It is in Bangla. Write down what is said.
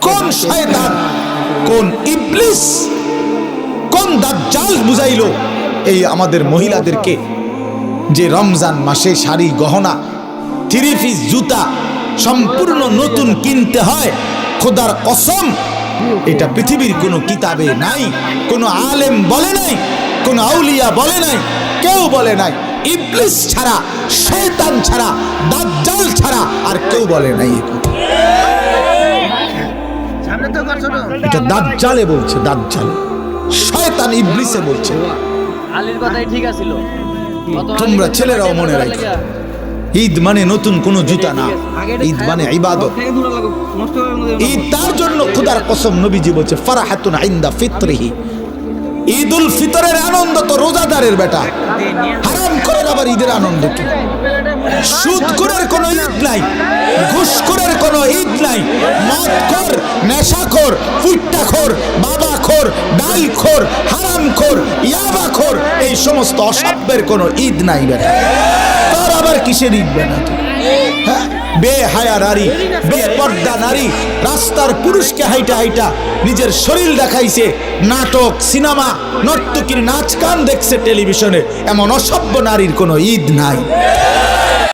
কোন শয়তান, কোন ইবলিস, কোন দাজ্জাল বুঝাইলো এই আমাদের মহিলাদেরকে যে রমজান মাসে শাড়ি গহনা 3 পিস জুতা সম্পূর্ণ নতুন কিনতে হয়? খোদার কসম, এটা পৃথিবীর কোনো কিতাবে নাই, কোনো আলেম বলে নাই, কোনো আউলিয়া বলে নাই, কেউ বলে নাই। ইবলিস ছাড়া, শয়তান ছাড়া, দাজ্জাল ছাড়া আর কেউ বলে নাই। এটা দাজ্জালে বলছে, দাজ্জাল, শয়তান ইবলিসে বলছে। আলীর কথাই ঠিক আছিল। তোমরা ছেলেরাও মনে রাখো, ঈদ মানে নতুন কোনো জুতা না, ঈদ মানে ইবাদত। ঈদ তার জন্য খোদার কসম নবীজি বলছে ফারাহাতুন ইনদা ফিতরিহি, ঈদুল ফিতরের আনন্দ তো রোজাদারের বেটা। হারাম করে আবার ঈদের আনন্দ কি? সুদখোরের কোনো ঈদ নাই, ঘুষখোরের কোনো ঈদ নাই, মদখোর, নেশাখোর, ফুট্টাখোর, বাবাখোর, ডালখোর, হারামখোর, ইয়াবাখোর, এই সমস্ত অসভ্যের কোনো ঈদ নাই বেটা। তোর আবার কিসের ঈদ বেটা? হ্যাঁ, বেহায়া নারী, বেপর্দা নারী রাস্তার পুরুষকে হাইটা হাইটা নিজের শরীর দেখাইছে, নাটক, সিনেমা, নর্তকীর নাচ গান দেখছে টেলিভিশনে, এমন অসভ্য নারীর কোনো ঈদ নাই।